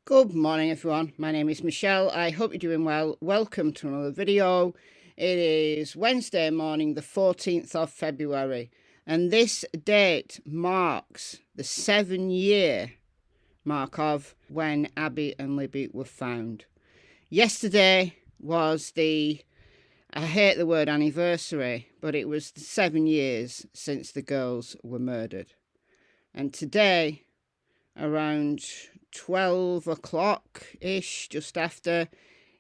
Good morning everyone, my name is Michelle. I hope you're doing well. Welcome to another video. It is Wednesday morning, the 14th of February, and this date marks the 7-year mark of when Abby and Libby were found. Yesterday was I hate the word anniversary, but it was 7 years since the girls were murdered. And today, around 12 o'clock-ish, just after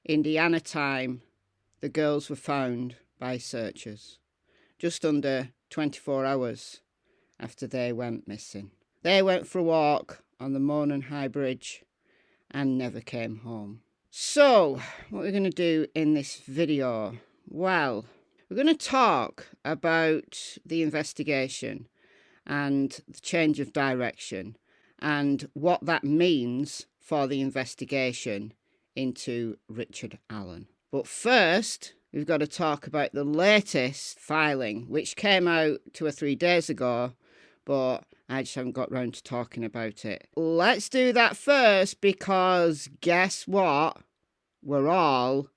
Indiana time, the girls were found by searchers, just under 24 hours after they went missing. They went for a walk on the Monon High Bridge and never came home. So, what we're going to do in this video? Well, we're going to talk about the investigation and the change of direction and what that means for the investigation into Richard Allen. But first, we've got to talk about the latest filing, which came out 2 or 3 days ago, but I just haven't got round to talking about it. Let's do that first, because guess what? We're all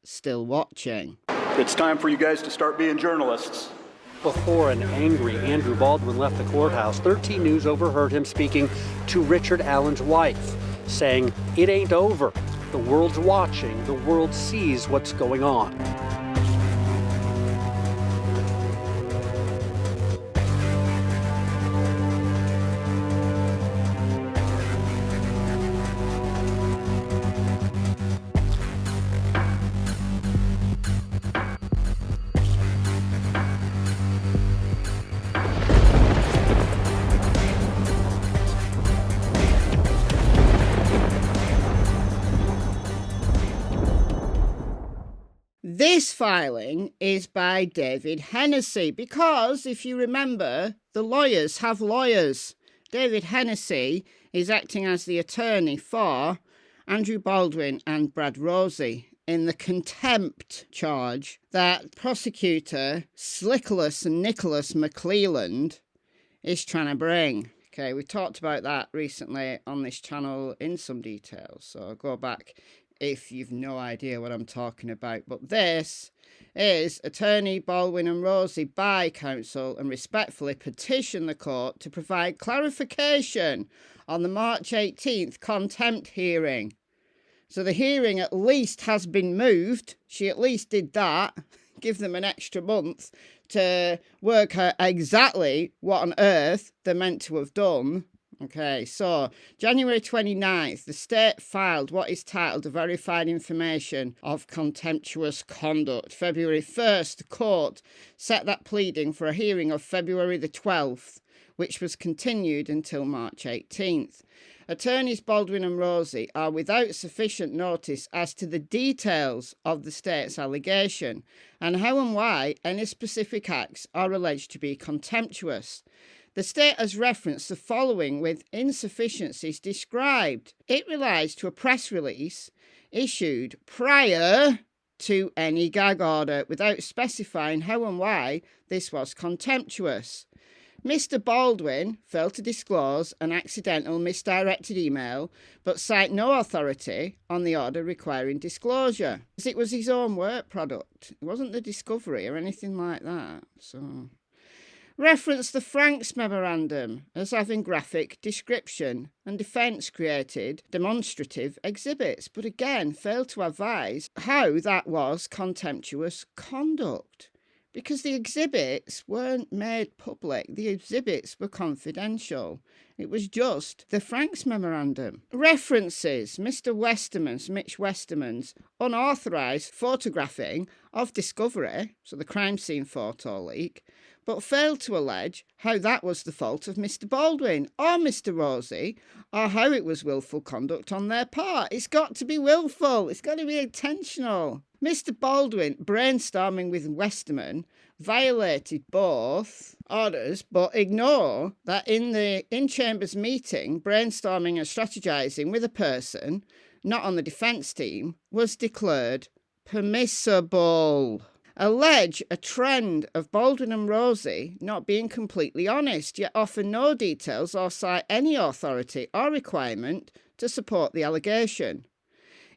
still watching. It's time for you guys to start being journalists. Before an angry Andrew Baldwin left the courthouse, 13 News overheard him speaking to Richard Allen's wife, saying, "It ain't over. The world's watching. The world sees what's going on." This filing is by David Hennessy because, if you remember, the lawyers have lawyers. David Hennessy is acting as the attorney for Andrew Baldwin and Brad Rosie in the contempt charge that prosecutor Slickless and Nicholas McClelland is trying to bring. Okay, we talked about that recently on this channel in some detail, so go back if you've no idea what I'm talking about. But this is attorney Baldwin and Rosie by counsel and respectfully petition the court to provide clarification on the March 18th contempt hearing. So the hearing at least has been moved. She at least did that. Give them an extra month to work out exactly what on earth they're meant to have done. Okay, so January 29th, the state filed what is titled a verified information of contemptuous conduct. February 1st, the court set that pleading for a hearing of February the 12th, which was continued until March 18th. Attorneys Baldwin and Rosie are without sufficient notice as to the details of the state's allegation and how and why any specific acts are alleged to be contemptuous. The state has referenced the following with insufficiencies described. It relies to a press release issued prior to any gag order without specifying how and why this was contemptuous. Mr. Baldwin failed to disclose an accidental misdirected email, but cite no authority on the order requiring disclosure, as it was his own work product. It wasn't the discovery or anything like that, so... Reference the Franks memorandum as having graphic description and defence created demonstrative exhibits, but again failed to advise how that was contemptuous conduct, because the exhibits weren't made public. The exhibits were confidential. It was just the Franks memorandum. References Mr. Westerman's, Mitch Westerman's, unauthorised photographing of Discovery, so the crime scene photo leak, but failed to allege how that was the fault of Mr. Baldwin or Mr. Rosie, or how it was willful conduct on their part. It's got to be willful. It's got to be intentional. Mr. Baldwin, brainstorming with Westerman, violated both orders, but ignore that in the in-chambers meeting, brainstorming and strategizing with a person not on the defence team was declared permissible. Allege a trend of Baldwin and Rosie not being completely honest, yet offer no details or cite any authority or requirement to support the allegation.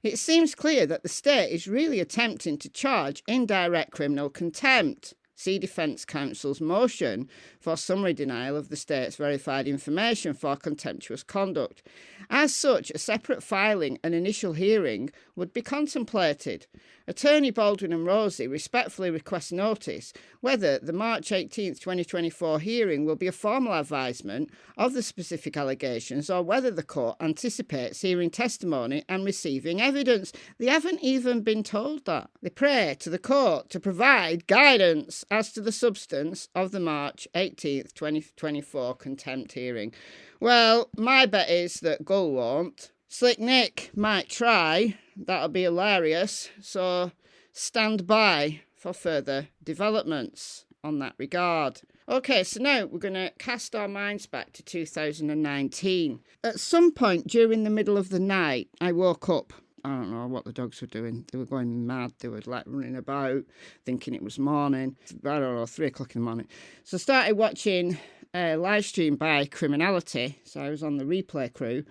It seems clear that the state is really attempting to charge indirect criminal contempt. See Defence Counsel's motion for summary denial of the state's verified information for contemptuous conduct. As such, a separate filing and initial hearing would be contemplated. Attorney Baldwin and Rosie respectfully request notice whether the March 18, 2024 hearing will be a formal advisement of the specific allegations or whether the court anticipates hearing testimony and receiving evidence. They haven't even been told that. They pray to the court to provide guidance as to the substance of the March 18th, 2024 contempt hearing. Well, my bet is that Gull won't. Slick Nick might try. That'll be hilarious. So stand by for further developments on that regard. Okay, so now we're going to cast our minds back to 2019. At some point during the middle of the night, I woke up. I don't know what the dogs were doing. They were going mad. They were like running about, thinking it was morning. I don't know, 3 o'clock in the morning. So I started watching a live stream by Criminality. So I was on the replay crew.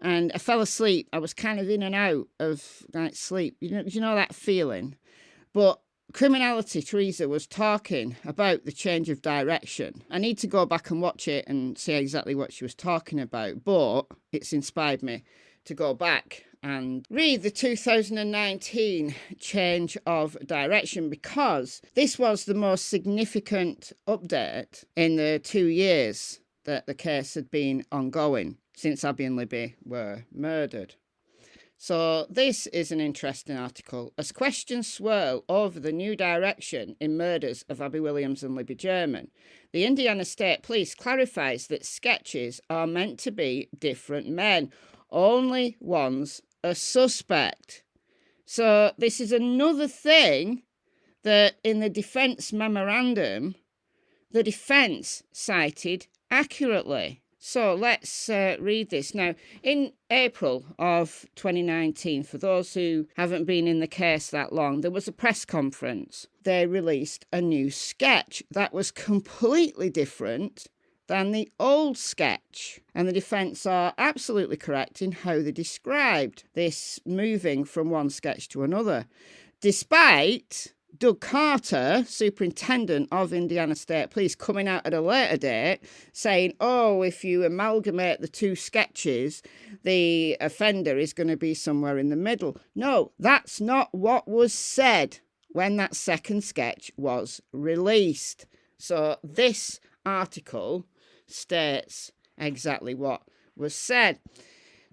And I fell asleep. I was kind of in and out of night sleep. You know that feeling? But Criminality, Teresa, was talking about the change of direction. I need to go back and watch it and see exactly what she was talking about. But it's inspired me to go back and read the 2019 change of direction, because this was the most significant update in the 2 years that the case had been ongoing since Abby and Libby were murdered. So this is an interesting article. As questions swirl over the new direction in murders of Abby Williams and Libby German, the Indiana State Police clarifies that sketches are meant to be different men. Only one's a suspect. So this is another thing that in the defence memorandum, the defence cited accurately. So let's read this. Now, in April of 2019, for those who haven't been in the case that long, there was a press conference. They released a new sketch that was completely different than the old sketch. And the defence are absolutely correct in how they described this moving from one sketch to another, despite Doug Carter, superintendent of Indiana State Police, coming out at a later date saying, oh, if you amalgamate the two sketches, the offender is going to be somewhere in the middle. No, that's not what was said when that second sketch was released. So this article states exactly what was said.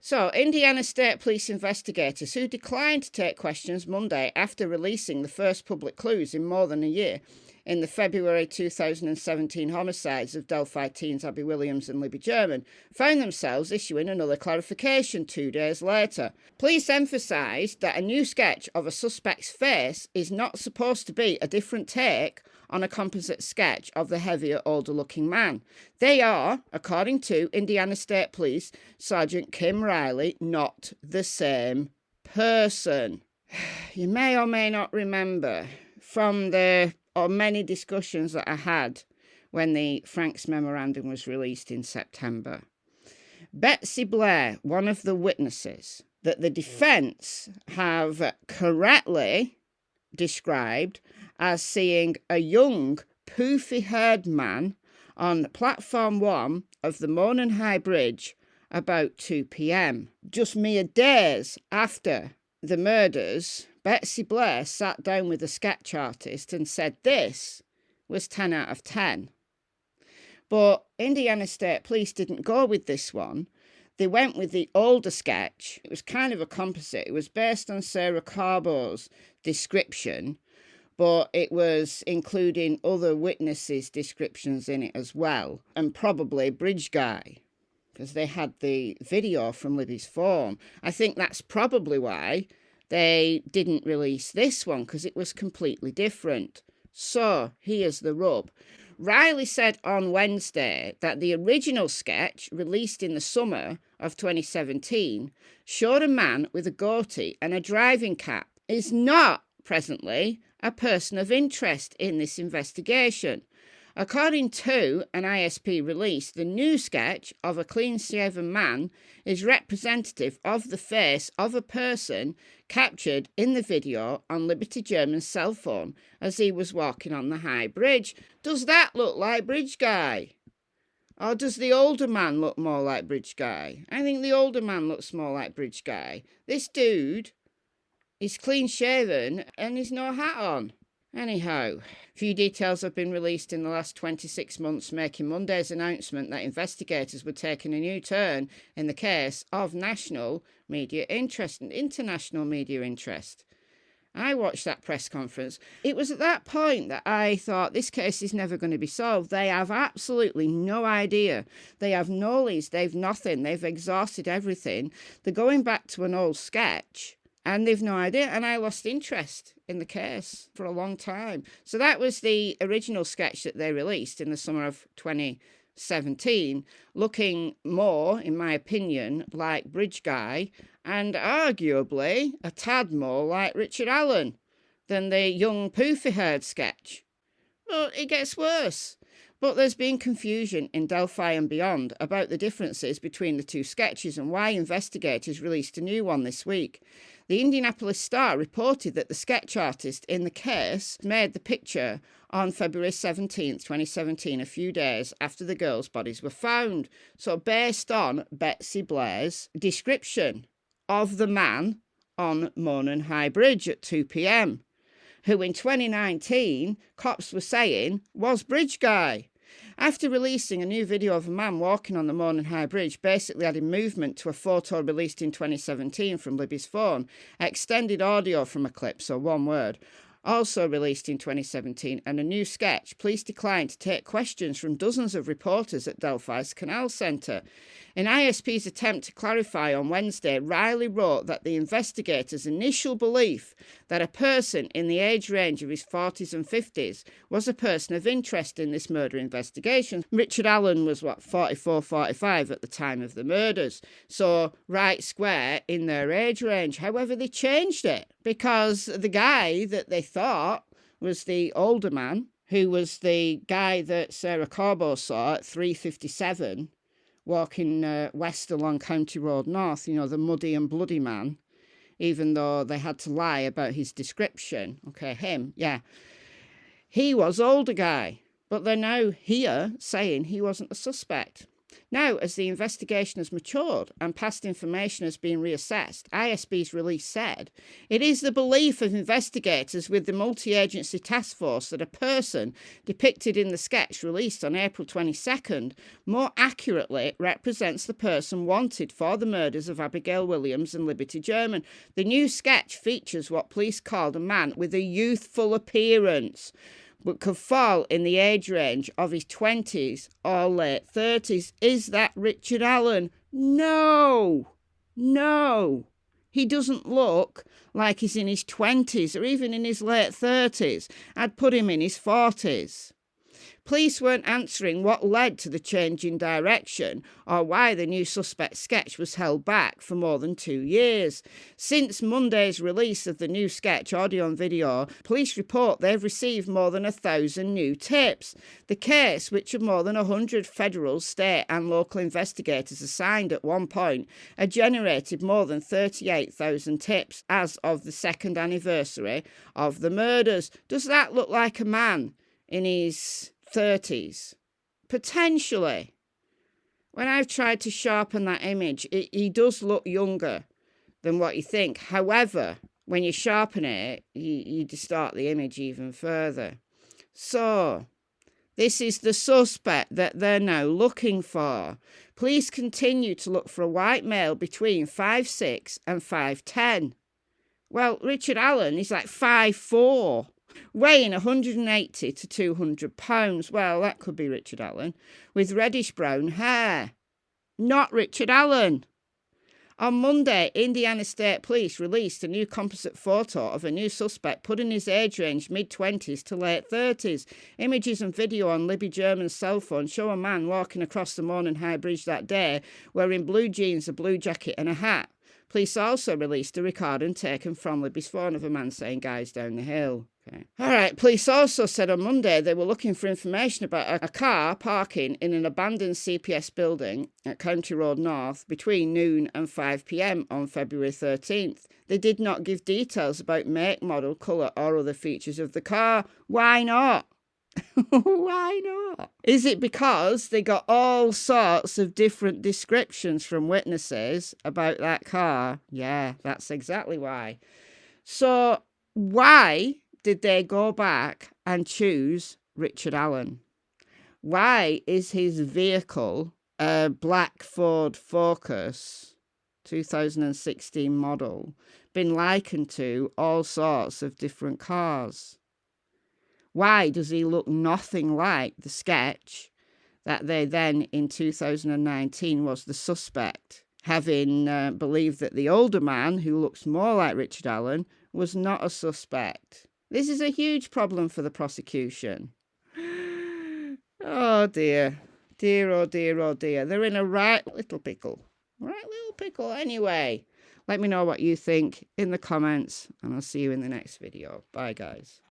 So, Indiana State Police investigators who declined to take questions Monday after releasing the first public clues in more than a year in the February 2017 homicides of Delphi teens Abby Williams and Libby German found themselves issuing another clarification 2 days later. Police emphasised that a new sketch of a suspect's face is not supposed to be a different take on a composite sketch of the heavier, older-looking man. They are, according to Indiana State Police Sergeant Kim Riley, not the same person. You may or may not remember from the many discussions that I had when the Franks memorandum was released in September. Betsy Blair, one of the witnesses that the defence have correctly described as seeing a young, poofy-haired man on platform 1 of the Monon High Bridge about 2 p.m. Just mere days after the murders, Betsy Blair sat down with a sketch artist and said this was 10 out of 10. But Indiana State Police didn't go with this one. They went with the older sketch. It was kind of a composite. It was based on Sarah Carbo's description, but it was including other witnesses' descriptions in it as well, and probably Bridge Guy, because they had the video from Libby's phone. I think that's probably why they didn't release this one, because it was completely different. So here's the rub. Riley said on Wednesday that the original sketch, released in the summer of 2017, showed a man with a goatee and a driving cap, is not presently a person of interest in this investigation. According to an ISP release, the new sketch of a clean-shaven man is representative of the face of a person captured in the video on Liberty German's cell phone as he was walking on the high bridge. Does that look like Bridge Guy? Or does the older man look more like Bridge Guy? I think the older man looks more like Bridge Guy. This dude is clean-shaven and he's no hat on. Anyhow, few details have been released in the last 26 months, making Monday's announcement that investigators were taking a new turn in the case of national media interest and international media interest. I watched that press conference. It was at that point that I thought this case is never going to be solved. They have absolutely no idea. They have no leads. They've nothing. They've exhausted everything. They're going back to an old sketch and they've no idea. And I lost interest in the case for a long time. So that was the original sketch that they released in the summer of 2017, looking more, in my opinion, like Bridge Guy and arguably a tad more like Richard Allen than the young poofy-haired sketch. But it gets worse. But there's been confusion in Delphi and beyond about the differences between the two sketches and why investigators released a new one this week. The Indianapolis Star reported that the sketch artist in the case made the picture on February 17th, 2017, a few days after the girls' bodies were found. So based on Betsy Blair's description of the man on Monon High Bridge at 2 p.m, who in 2019 cops were saying was Bridge Guy. After releasing a new video of a man walking on the Monon High Bridge, basically adding movement to a photo released in 2017 from Libby's phone, extended audio from a clip, so one word, also released in 2017, and a new sketch, police declined to take questions from dozens of reporters at Delphi's Canal Centre. In ISP's attempt to clarify on Wednesday, Riley wrote that the investigators' initial belief that a person in the age range of his 40s and 50s was a person of interest in this murder investigation. Richard Allen was, 44, 45 at the time of the murders, so right square in their age range. However, they changed it because the guy that they thought was the older man, who was the guy that Sarah Corbo saw at 3:57, walking west along County Road North, the muddy and bloody man, even though they had to lie about his description. Okay, him, yeah. He was older guy, but they're now here saying he wasn't a suspect. Now, as the investigation has matured and past information has been reassessed, ISB's release said, it is the belief of investigators with the multi-agency task force that a person depicted in the sketch released on April 22nd more accurately represents the person wanted for the murders of Abigail Williams and Liberty German. The new sketch features what police called a man with a youthful appearance, but could fall in the age range of his 20s or late 30s. Is that Richard Allen? No. He doesn't look like he's in his 20s or even in his late 30s. I'd put him in his 40s. Police weren't answering what led to the change in direction or why the new suspect sketch was held back for more than 2 years. Since Monday's release of the new sketch audio and video, police report they've received more than 1,000 new tips. The case, which had more than 100 federal, state and local investigators assigned at one point, had generated more than 38,000 tips as of the second anniversary of the murders. Does that look like a man in his 30s? Potentially. When I've tried to sharpen that image, he does look younger than what you think. However, when you sharpen it, you distort the image even further. So, this is the suspect that they're now looking for. Police continue to look for a white male between 5'6" and 5'10". Well, Richard Allen is like 5'4", weighing 180 to 200 pounds. Well, that could be Richard Allen, with reddish-brown hair. Not Richard Allen. On Monday, Indiana State Police released a new composite photo of a new suspect put in his age range mid-20s to late 30s. Images and video on Libby German's cell phone show a man walking across the Monon High Bridge that day wearing blue jeans, a blue jacket and a hat. Police also released a recording taken from Libby's phone of a man saying, "Guys down the hill." Okay. All right. Police also said on Monday they were looking for information about a car parking in an abandoned CPS building at County Road North between noon and 5 p.m. on February 13th. They did not give details about make, model, colour or other features of the car. Why not? Why not? Is it because they got all sorts of different descriptions from witnesses about that car? Yeah, that's exactly why. So why did they go back and choose Richard Allen? Why is his vehicle a black Ford Focus 2016 model been likened to all sorts of different cars? Why does he look nothing like the sketch that they then in 2019 was the suspect, having believed that the older man who looks more like Richard Allen was not a suspect? This is a huge problem for the prosecution. Oh dear. Dear, oh dear, oh dear. They're in a right little pickle. Right little pickle. Anyway, let me know what you think in the comments, and I'll see you in the next video. Bye, guys.